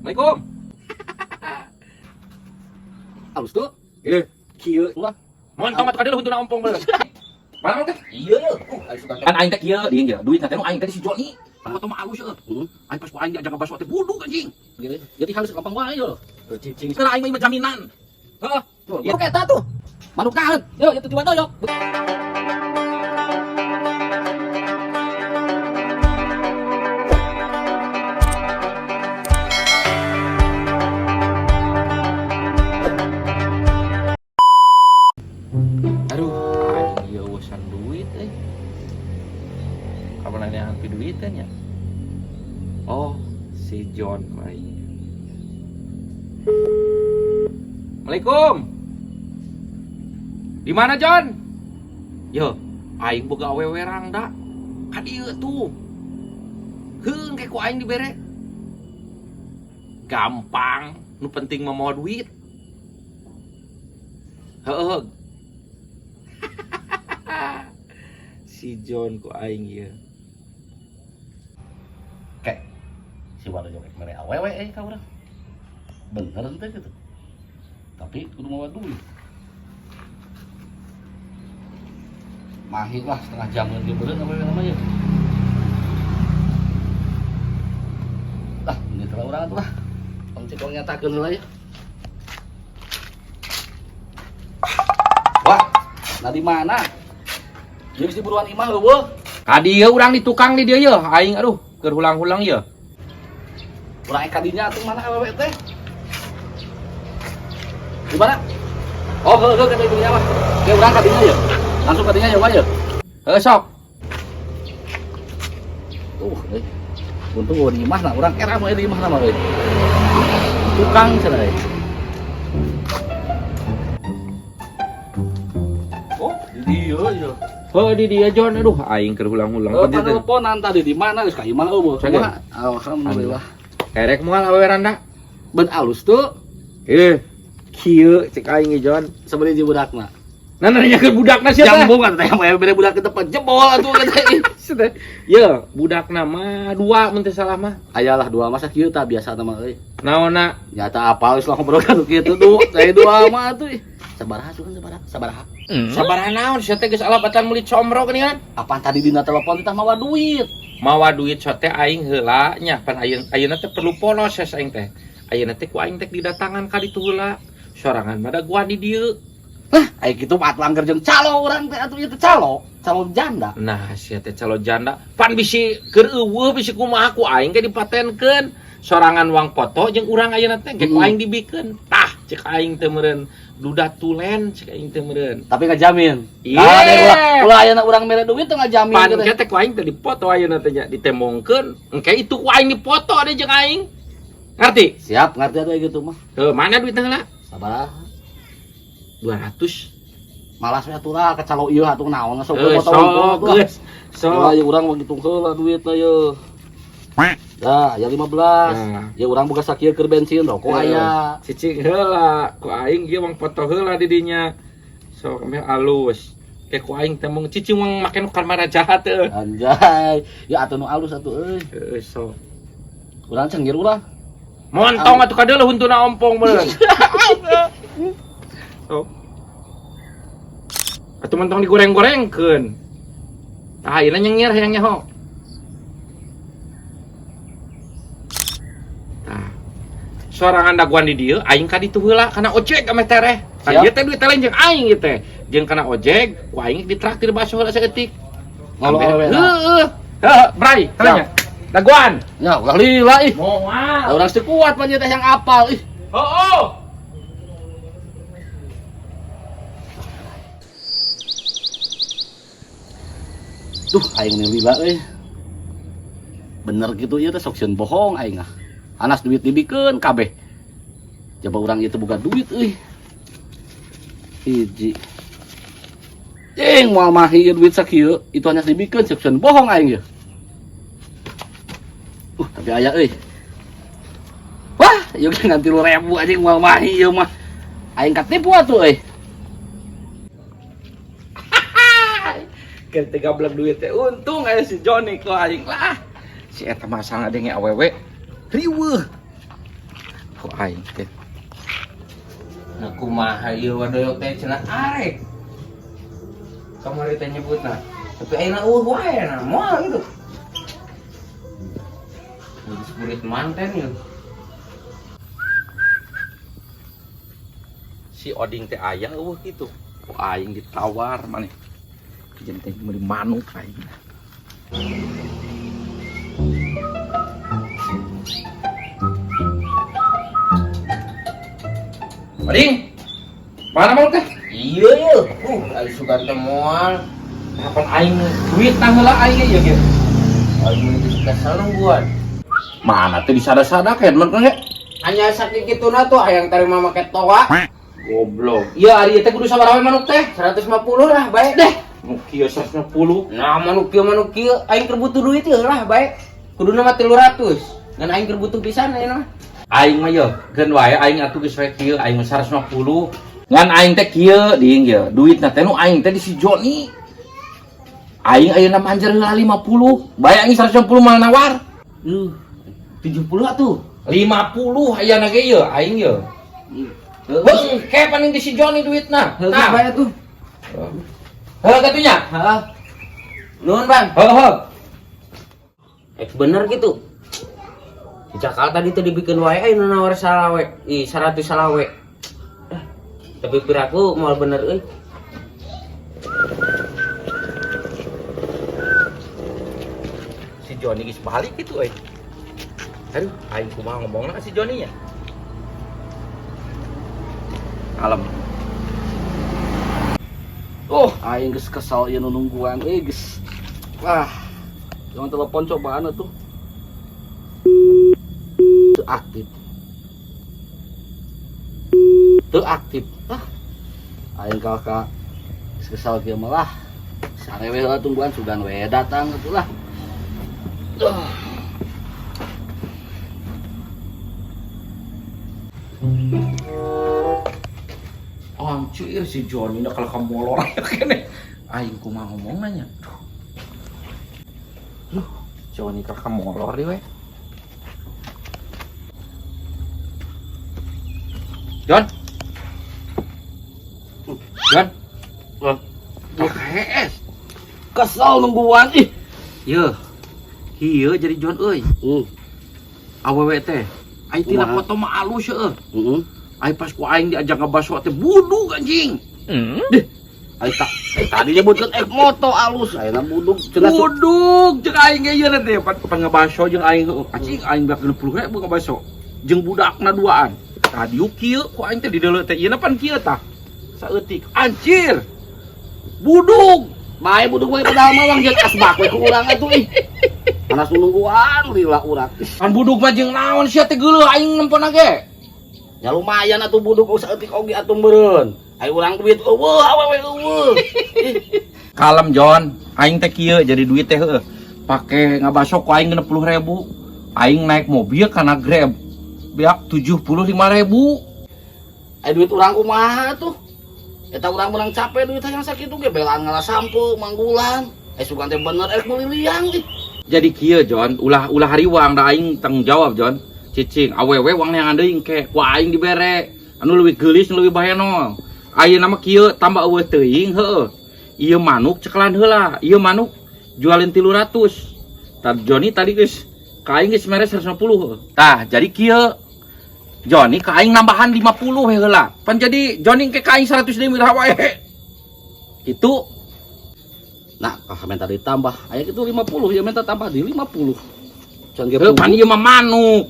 Assalamualaikum. Halus tuh. Kieu Ulah. montong atuh kadeuh huntuna ompong beuleuh. Mana teh? Iya. Kan aing teh kieu dieu ge, duit teh nu aing teh si Joni. Kalau teh mah alus eueuh. Aing pas ku aing diajak baso teh buduk anjing. Jadi halus gampang wae yo. Cing sekarang aing mah jaminan. Heeh. Manuk eta tuh. Manuk kahet. Yo, itu di mana yo? Aduh, anjing ieu urusan duit euy. Kapan nanya hampi duitnya? Oh, si John main. Assalamualaikum. Di mana John? Yo, aing boga awewe rangda. Ka dieu tuh. Heung ke ku aing dibere. Gampang, nu penting mah mau duit. Heeh. Si John ku aing ieu. Kek. Si Walo joget mere awewe ka urang. Bener teh gitu. Tapi kudu mawa duit. Mahir lah setengah jam lagi beureun awewe namanya. Lah, ini telah urang atuh lah. Pangcikong nyatakeun heula ya. Wah, nah di mana? Dia mesti buruan imah heueuh. Ka dieu urang di tukang di dieu yeuh. Aing aduh, keur hulang-hulang yeuh. Urang eka dinya atuh mana awewe teh? Di mana? Oh, heueuh kata ibunya mah. Ge urang ka dinya ya. Langsung ka dinya ya, ya. Heuh sok. Tuh, untung gua di imah nah, urang era mah di imah na mah euy. Tukang cenah euy. Oh, di dieu ya. Heuh di dia John aduh aing keur hulang-hulang. Teleponan tadi di mana geus ka imah eueuh. Saga. Alhamdulillah. Kerek moal awewe randa. Ben alus tuh. Kieu cek aing ge John. Sabari di budakna. Nah nanya ke budakna siapa? Jambung kan teh mah bere budak ke tempat jebol atuh kata. Ye, budakna mah dua mun teu salah mah. Ayalah dua masa kieu tah biasa mah euy. Naonna? Nyata apal geus ngobrol kan kitu tuh. Saya dua mah tuh. Sabaraha tuh kan sabaraha. Sabaraha naon sia teh geus alabatan meuli comro geuningan. Apaan tadi dina telepon teh mawa duit. Mawa duit sote aing heula nya pan ayeuna teh perlu polos ya aing teh. Ayeuna teh ku aing teh didatangan ka ditu heula. Sorangan mah da gua di dieu. Lah, aya kitu mah langgar jeung calo urang teh atuh ieu teh calo janda. Nah, sia teh calo janda. Pan bisi keur eueuh bisi kumaha ku aing ge dipatenkeun. Sorangan uang foto jeung urang ayeuna teh ge ku aing dibikeun. Tah, cek aing teh meureun duda tulen cek aing teh meureun. Tapi ngajamin. Iya. Ulah ayeuna urang mere duit teh ngajamin pan teh ku aing teh dipoto ayeuna teh nya ditemongkeun. Engke itu ku aing dipoto ade jeung aing. Ngerti? Siap, ngerti atuh gitu mah. Heuh, mana duit heula? Sabaraha? 200. Malas we atuh lah kacalo ieu atuh naon sok Sok geus. Sok aya urang mah ngitung heula duit na yeuh. Ya, aya 15. Ya urang boga sakieu keur bensin rokok aya. Cicing heula, ku aing ieu mah foto heula di dinya. Sok ame alus. Kayak ku aing teh mung cicing mah make nu kamera jahat teh. Anjay, ya atuh nu alus atuh euy. Heeh, sok. Urang cenggir urang. Montong atuh kadeuh huntuna ompong meureun. Sok. Atuh montong digoreng-gorengkeun. Tah ayeuna nyengir hayang nyaho. Sorangan daguan di dieu aing ka ditu heula kana ojek ame tereh. Kan ieu teh duit teh lain jeung aing ieu teh. Jeung kana ojek ku aing ditraktir baso heula saeutik. Ngolo awewe. Heueuh. Heuh, brai, tanya. Daguan. Ya, ulah lila ih. Moal. Urang teu kuat mah ieu teh yang apal ih. Heuh. Duh, aing nu lila euy. Bener gitu ieu teh sok sieun bohong aing ah. Anas duit dibikeun kabeh. Coba urang ieu teh boga duit euy. Hiji. Moal mahi duit sakieu, itu hanya dibikeun sok sieun bohong aing ieu. Tapi aya euy. Wah, ieu ge ngan 3.000 anjing moal mahi ieu mah. Aing katipu atuh euy. Keur 13 duit teh untung aya si Joni ku aing lah. Si eta mah asal ngadenge awewe. Riweuh. ku aing teh. Nah kumaha ieu wadoyok teh cenah arek. Kamari teh nyebutna. Tapi ayeuna wae na moal gitu. Murid manten ya. Si Oding teh aya eueuh kitu. Ku aing ditawar maneh. Jeung teh meuli manuk aing. Oding. Mana manuk teh? Iya ya. Aing suka teh moal. Kapan aing duit tanggal aing ya gitu. Aing suka salungguan. Mana teh disada-sada kan mun ge? Hanya saking kituna tuh hayang terima make toa. Goblok. Iya ari teh kudu sabaraha manuk teh? 150 lah bae deh. Nu kieu 150. Nah manuk kieu aing keur butuh duit teh lah bae. Kuduna mah 300. Ngan aing keur butuh pisan ayeuna mah. Aing mah ye, geun wae aing atuh geus we kieu aing mah 150. Ngan aing teh kieu ding ye, duitna teh nu aing teh di si Joni. Aing ayeuna mah anjeun heula 50. Bae aing 150 mal nawar. 70 atuh. 50 ayeuna ge ye aing ye. Heeh, ke paning di si Joni duitna. Tah bae atuh. Heeh katunya? Heeh. Nuhun, Bang. Heeh. Bener gitu. Di Jakarta tadi teh dibikin wae ayeuna nawar salawe. 100 salawe. Tapi piraku moal bener euy. Si Joni geus balik gitu euy. Aduh, aing kumaha ngomongna si Joni nya. Kalem. Aing geus kesal ieu nu nungguan geus. Wah. Jangan telepon cobaan atuh. Teu aktif. Aing kakak geus kesal kieu mah lah. Sarewe heula tungguan sugan we datang atuh lah. Anjir si Joni na kalau kamu molor kene. Aing kumaha ngomong nanya. Duh, Joni ka kamu molor deui we. Jon. KS. Kesal nungguan ih. Ye. Kieu jadi Jon euy. Awewe teh. Ai tina foto mah alus heueuh. Ai pas ku aing diajak ngebaso teh budug anjing. Deh. Ai tadi nyebutkeun moto alus ayeuna budug cenah. Budug jeung aing ge ieu teh pan ngebaso jeung aing anjing aing bak 60.000 ngebaso. Jeung budakna duaan. Tadi kieu ku aing teh di deuleu teh ieu pan kieu tah. Saeutik anjir. Budug. Bae budug we padahal mah wang jeung asbak we ku urang atuh ih. Panas nungguan lila urang. Kan budug mah jeung naon sia teh geuleuh aing nempona ge. Ya lumayan atuh budug saeutik oge atuh meureun. Ai urang duit eueuh awewe eueuh. Kalem Jon, aing teh kieu jadi duit teh heueuh. Pake ngabaso ku aing 60.000. Aing naik mobil kana Grab. Beak 75.000. Ai duit urang kumaha tuh? Eta urang menang capek duit hayang sakitu ge belaan ngalah sampo manggulan. Sugan teh bener meuli liang ih. Jadi kieu Jon, ulah hariwang da aing tanggung jawab Jon. Cicing awewe wang neangan deui engke ku aing dibere. Anu leuwih geulis nu leuwih bahenol. Ayeuna mah kieu tambah eueuh teuing heueuh. Ieu manuk cekelan heula, ieu manuk jualin 300. Tad Joni tadi geus ka aing geus mere 150 heueuh. Tah jadi kieu Joni ka aing nambahan 50 we heula. Pan jadi Joni engke ka aing 100 deui meulah wae. Itu nah, kakak minta ditambah. Aya kitu 50, ya minta tambah di 50. Can ge pan ieu mah manuk.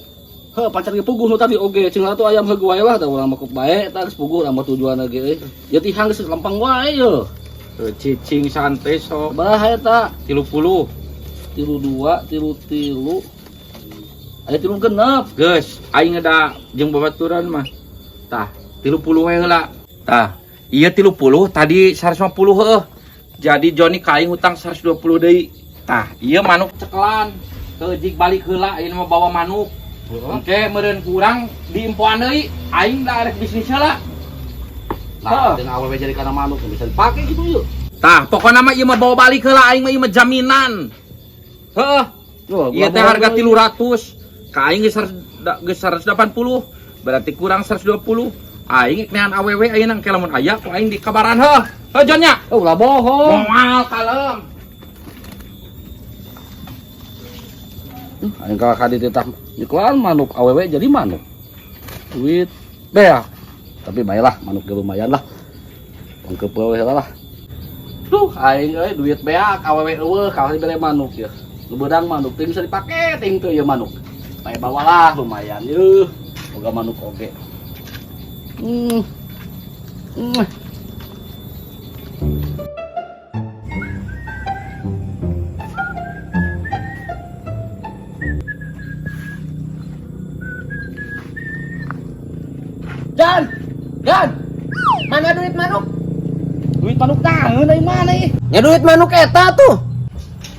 Heuh, pacar ge puguh nu tadi oge, cenah atuh ayam heug wae lah, da urang makuk bae, tah geus puguh mah tujuan ge euy. Ya tihang geus lempeng wae ye. Cicing santai sok. Bae eta 30. 32, 33. Aya 36. Geus, aing ada jeung babaturan mah. Tah, 30 we heula. Tah, ieu 30 tadi 150 heueuh. Jadi Joni ka aing hutang 120 deui. Tah, ieu manuk cekelan. Teu jig balik heula ayeuna mah bawa manuk. Oke, meureun kurang diimpoan deui, aing da arek bisnis heula. Nah, jeung awewe jadi kana manuk bisa dipake gitu yeuh. Tah, pokona mah ieu mah bawa balik heula aing mah ieu mah jaminan. Heuh. Ieu teh harga 300. Ka aing geus 180. berarti kurang 120. Aing iknean awewe ayeuna engke lamun aya ku aing dikabaran heuh. Heuh Jon nya. Oh, ulah bohong. Moal kalem. Aing kakak dititah iklan manuk awewe jadi manuk. Duit beak. Tapi baiklah manuk ge lumayan lah. Pengkep we lah. Duh, aing euy duit beak awewe eueuh kalau dibere manuk ya. Nu beudang manuk teh bisa dipake ting teu ieu manuk. Bae bawalah lumayan yeuh. Boga manuk oge. Dan, mana duit manuk? Duit manuk naeun dari mana ih? Ya duit manuk eta tuh.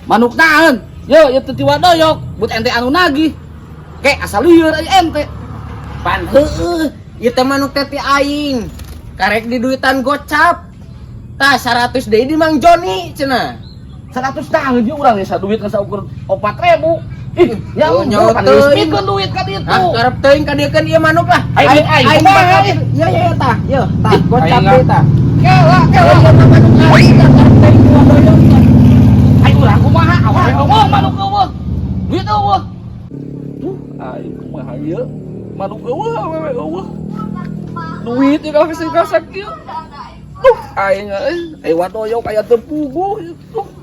Manuk naeun? Yo, ieu teu tiwadoyok, but ente anu nagih. Ke asal lieur aya ente. Pan heueuh, ieu teh manuk teh ti aing. Karek di duitan gocap. Tah 100 deui di Mang Joni cenah. 100 tahun dia urang ya duit kan saukur 4.000. Ih, ya Oh, nyawa nyawa kan teuing. resmikeun duit ka ditu. Ah, karep teuing ka dieu ieu manuk lah. Aing kumaha, bakal- ih? Ya tah, yo tah gocap Aing deui tah. Kela, Yo manuk aing tah karep teuing tiwadoyok. aing urang kumaha awewe eueuh manuk eueuh. Duit eueuh. Tuh, aing kumaha ieu? Manuk eueuh awewe eueuh. Duit ieu ka kasih kieu. Tuh, aing euy, wadoyok aya teu puguh. Tuh.